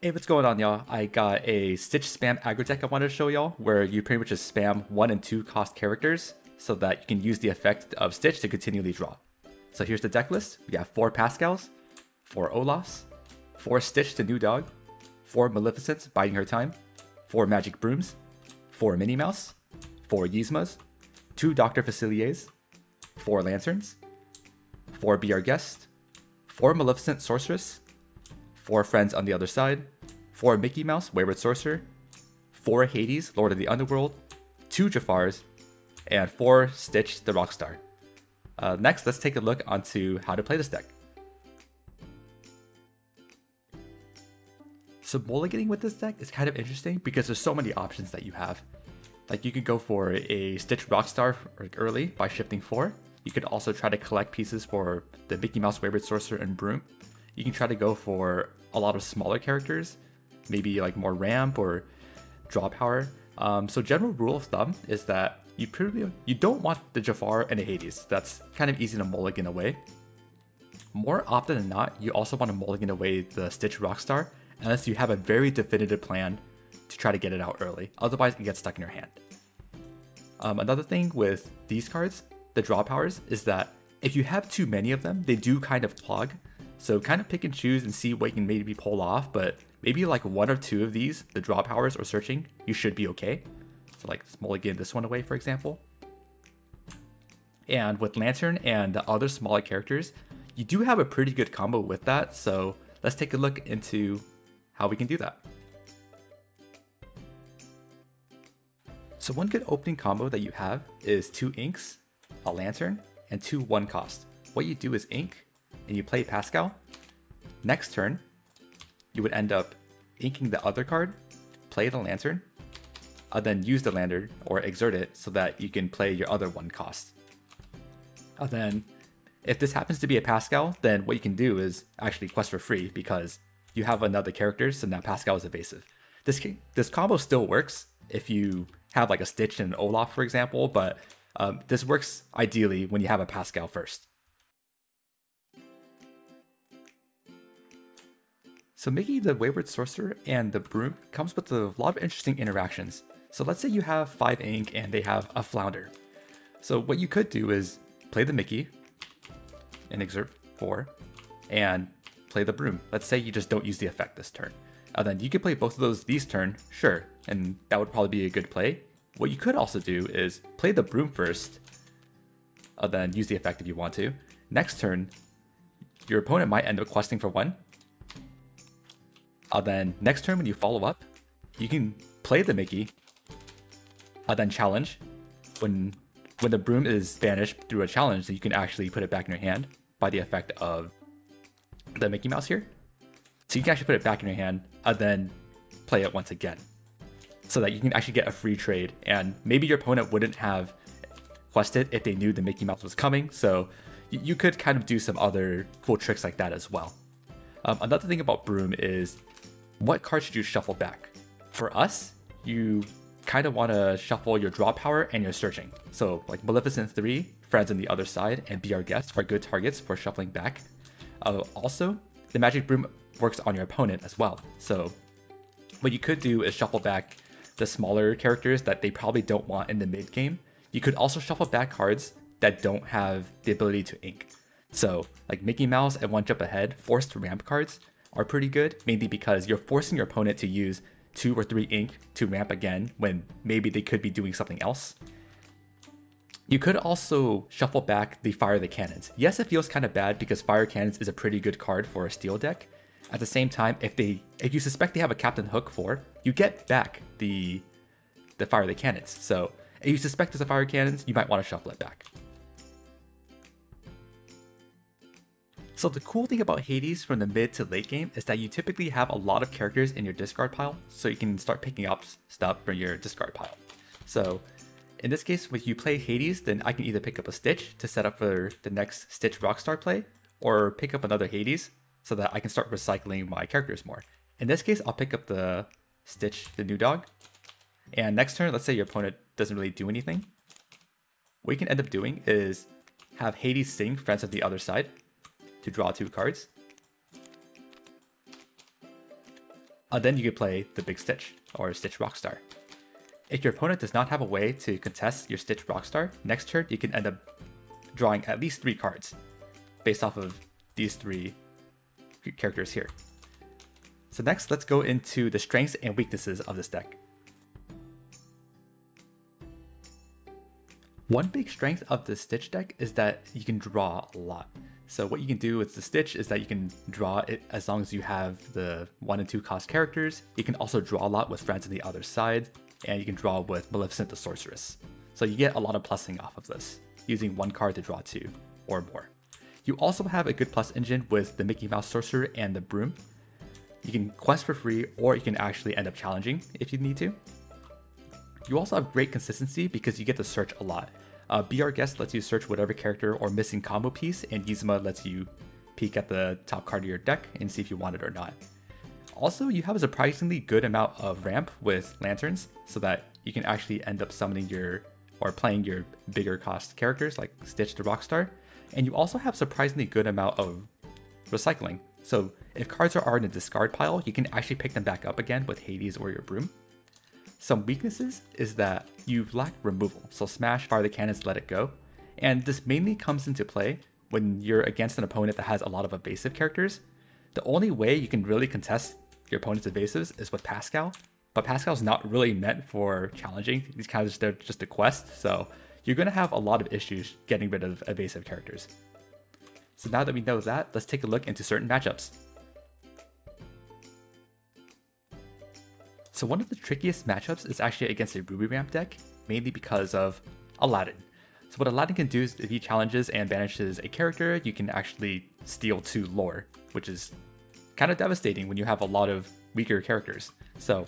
Hey, what's going on, y'all? I got a Stitch spam aggro deck I wanted to show y'all, where you pretty much just spam 1 and 2 cost characters so that you can use the effect of Stitch to continually draw. So here's the deck list. We got 4 Pascals, 4 Olafs, 4 Stitch the New Dog, 4 Maleficents biding her time, 4 Magic Brooms, 4 Minnie Mouse, 4 Yzmas, 2 Dr. Faciliers, 4 Lanterns, 4 Be Our Guest, 4 Maleficent Sorceress, 4 Friends on the Other Side, 4 Mickey Mouse, Wayward Sorcerer, 4 Hades, Lord of the Underworld, 2 Jafars, and 4 Stitch the Rockstar. Next, let's take a look onto how to play this deck. So mulliganing with this deck is kind of interesting because there's so many options that you have. Like you could go for a Stitch Rockstar early by shifting 4. You could also try to collect pieces for the Mickey Mouse, Wayward Sorcerer, and Broom. You can try to go for a lot of smaller characters, maybe like more ramp or draw power. So general rule of thumb is that you don't want the Jafar and the Hades. That's kind of easy to mulligan away. More often than not, you also want to mulligan away the Stitch Rockstar unless you have a very definitive plan to try to get it out early. Otherwise, it gets stuck in your hand. Another thing with these cards, the draw powers, is that if you have too many of them, they do kind of clog. So kind of pick and choose and see what you can maybe pull off, but maybe like 1 or 2 of these, the draw powers or searching, you should be okay. So like let's mulligan this one away, for example. And with Lantern and the other smaller characters, you do have a pretty good combo with that. So let's take a look into how we can do that. So one good opening combo that you have is 2 inks, a Lantern, and 2 1 cost. What you do is ink, and you play Pascal. Next turn, you would end up inking the other card, play the Lantern, then use the Lantern or exert it so that you can play your other 1 cost. Then, if this happens to be a Pascal, then what you can do is actually quest for free because you have another character, so now Pascal is evasive. This combo still works if you have like a Stitch and an Olaf, for example, but this works ideally when you have a Pascal first. So Mickey the Wayward Sorcerer and the Broom comes with a lot of interesting interactions. So let's say you have 5 ink and they have a Flounder. So what you could do is play the Mickey and exert 4 and play the Broom. Let's say you just don't use the effect this turn. Then you could play both of those these turn, sure, and that would probably be a good play. What you could also do is play the Broom first, then use the effect if you want to. Next turn, your opponent might end up questing for 1. Then next turn when you follow up, you can play the Mickey, then challenge. When the Broom is banished through a challenge, then you can actually put it back in your hand by the effect of the Mickey Mouse here. So you can actually put it back in your hand, then play it once again. So that you can actually get a free trade, and maybe your opponent wouldn't have quested if they knew the Mickey Mouse was coming, so you could kind of do some other cool tricks like that as well. Another thing about Broom is, what card should you shuffle back? For us, you kind of want to shuffle your draw power and your searching. So like Maleficent 3, Friends on the Other Side, and Be Our Guest are good targets for shuffling back. Also, the Magic Broom works on your opponent as well. So what you could do is shuffle back the smaller characters that they probably don't want in the mid game. You could also shuffle back cards that don't have the ability to ink. So like Mickey Mouse and 1 Jump Ahead, forced ramp cards are pretty good, mainly because you're forcing your opponent to use 2 or 3 ink to ramp again when maybe they could be doing something else. You could also shuffle back the Fire the Cannons. Yes, it feels kind of bad because Fire Cannons is a pretty good card for a steel deck. At the same time, if you suspect they have a Captain Hook 4, you get back the Fire the Cannons. So if you suspect there's a Fire Cannons, you might want to shuffle it back. So the cool thing about Hades from the mid to late game is that you typically have a lot of characters in your discard pile, so you can start picking up stuff from your discard pile. So in this case, when you play Hades, then I can either pick up a Stitch to set up for the next Stitch Rockstar play, or pick up another Hades so that I can start recycling my characters more. In this case, I'll pick up the Stitch the New Dog. And next turn, let's say your opponent doesn't really do anything. What you can end up doing is have Hades sing Friends of the Other Side to draw 2 cards. then you could play the Big Stitch or Stitch Rockstar. If your opponent does not have a way to contest your Stitch Rockstar, next turn you can end up drawing at least 3 cards based off of these 3 characters here. So next, let's go into the strengths and weaknesses of this deck. One big strength of the Stitch deck is that you can draw a lot. So what you can do with the Stitch is that you can draw it as long as you have the 1 and 2 cost characters. You can also draw a lot with friends on the other side, and you can draw with Maleficent the Sorceress. So you get a lot of plussing off of this, using 1 card to draw 2 or more. You also have a good plus engine with the Mickey Mouse Sorcerer and the Broom. You can quest for free, or you can actually end up challenging if you need to. You also have great consistency because you get to search a lot. Be Our Guest lets you search whatever character or missing combo piece, and Yzma lets you peek at the top card of your deck and see if you want it or not. Also, you have a surprisingly good amount of ramp with lanterns, so that you can actually end up summoning or playing your bigger cost characters like Stitch the Rockstar. And you also have surprisingly good amount of recycling. So if cards are in the discard pile, you can actually pick them back up again with Hades or your Broom. Some weaknesses is that you lack removal, so Smash, Fire the Cannons, Let It Go. And this mainly comes into play when you're against an opponent that has a lot of evasive characters. The only way you can really contest your opponent's evasives is with Pascal, but Pascal's not really meant for challenging. These kind of they're just a quest, so you're going to have a lot of issues getting rid of evasive characters. So now that we know that, let's take a look into certain matchups. So one of the trickiest matchups is actually against a Ruby Ramp deck, mainly because of Aladdin. So what Aladdin can do is if he challenges and banishes a character, you can actually steal 2 lore, which is kind of devastating when you have a lot of weaker characters. So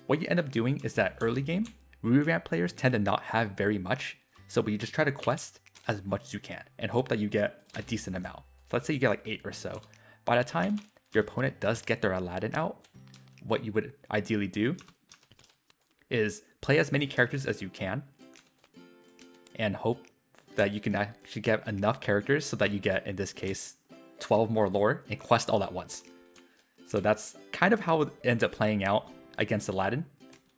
what you end up doing is that early game, Ruby Ramp players tend to not have very much, so you just try to quest as much as you can and hope that you get a decent amount. So let's say you get like 8 or so. By the time your opponent does get their Aladdin out, what you would ideally do is play as many characters as you can and hope that you can actually get enough characters so that you get, in this case, 12 more lore and quest all at once. So that's kind of how it ends up playing out against Aladdin,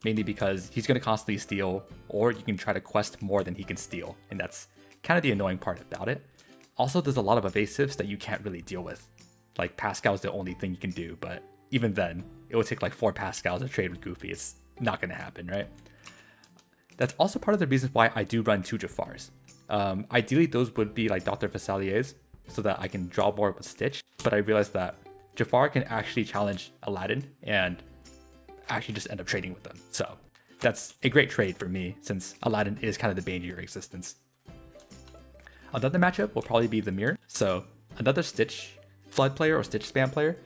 mainly because he's going to constantly steal, or you can try to quest more than he can steal, and that's kind of the annoying part about it. Also, there's a lot of evasives that you can't really deal with. Like Pascal's the only thing you can do, but even then, it would take like 4 Pascals to trade with Goofy. It's not going to happen, right? That's also part of the reasons why I do run 2 Jafars. Ideally, those would be like Dr. Facilier's, so that I can draw more with Stitch, but I realized that Jafar can actually challenge Aladdin and actually just end up trading with them. So that's a great trade for me, since Aladdin is kind of the bane of your existence. Another matchup will probably be the Mirror. So another Stitch Flood player or Stitch spam player.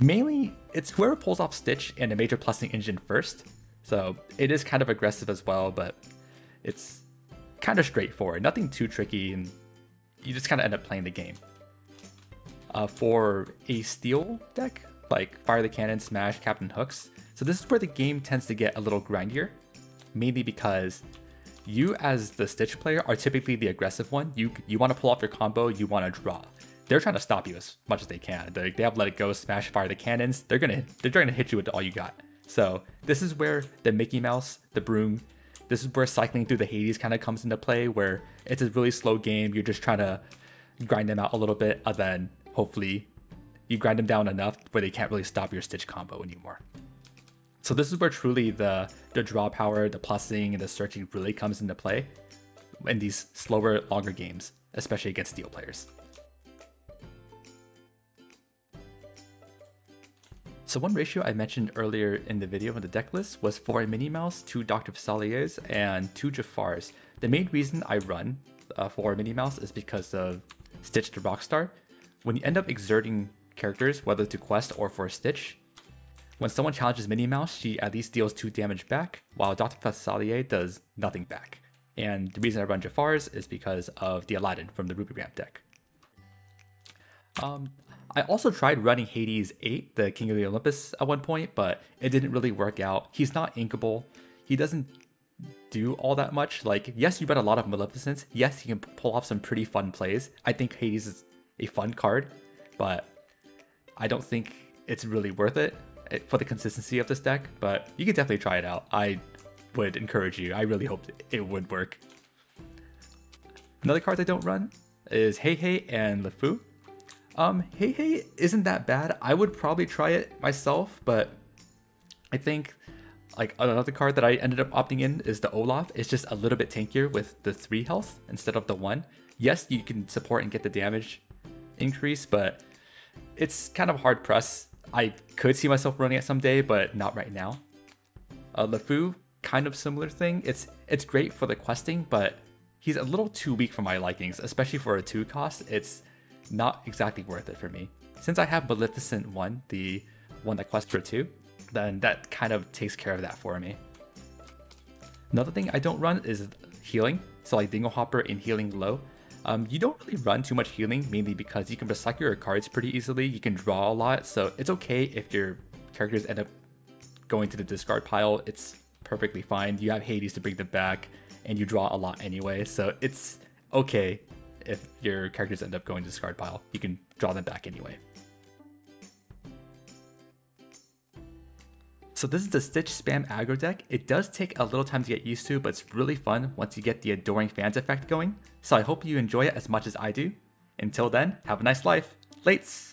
Mainly, it's whoever pulls off Stitch and a major plussing engine first. So it is kind of aggressive as well, but it's kind of straightforward. Nothing too tricky, and you just kind of end up playing the game. For a steel deck, like Fire the Cannon, Smash, Captain Hooks, so this is where the game tends to get a little grindier, mainly because you as the Stitch player are typically the aggressive one. You want to pull off your combo, you want to draw. They're trying to stop you as much as they can. They have Let It Go, Smash, Fire the Cannons. They're trying to hit you with all you got. So this is where the Mickey Mouse, the Broom, this is where cycling through the Hades kind of comes into play, where it's a really slow game. You're just trying to grind them out a little bit, and then hopefully you grind them down enough where they can't really stop your Stitch combo anymore. So this is where truly the draw power, the plussing, and the searching really comes into play in these slower, longer games, especially against steel players. So one ratio I mentioned earlier in the video in the deck list was for a Minnie Mouse, 2 Dr. Facilier's, and 2 Jafars. The main reason I run for Minnie Mouse is because of Stitch the Rockstar. When you end up exerting characters, whether to quest or for Stitch, when someone challenges Minnie Mouse, she at least deals 2 damage back, while Dr. Facilier does nothing back. And the reason I run Jafars is because of the Aladdin from the Ruby Ramp deck. I also tried running Hades 8, the King of the Olympus, at one point, but it didn't really work out. He's not inkable. He doesn't do all that much. Like, yes, you run a lot of Maleficence. Yes, he can pull off some pretty fun plays. I think Hades is a fun card, but I don't think it's really worth it. for the consistency of this deck, but you can definitely try it out. I would encourage you. I really hope it would work. Another card I don't run is Hey Hey and LeFou. Hey Hey isn't that bad. I would probably try it myself, but I think like another card that I ended up opting in is the Olaf. It's just a little bit tankier with the 3 health instead of the 1. Yes, you can support and get the damage increase, but it's kind of hard press. I could see myself running it someday, but not right now. LeFou, kind of similar thing. It's great for the questing, but he's a little too weak for my likings, especially for a 2 cost. It's not exactly worth it for me. Since I have Maleficent 1, the one that quests for 2, then that kind of takes care of that for me. Another thing I don't run is healing, so like Dingle Hopper and healing low. You don't really run too much healing, mainly because you can recycle your cards pretty easily, you can draw a lot, so it's okay if your characters end up going to the discard pile. It's perfectly fine. You have Hades to bring them back, and you draw a lot anyway, so it's okay if your characters end up going to the discard pile. You can draw them back anyway. So this is the Stitch Spam Aggro deck. It does take a little time to get used to, but it's really fun once you get the Adoring Fans effect going. So I hope you enjoy it as much as I do. Until then, have a nice life. Lates!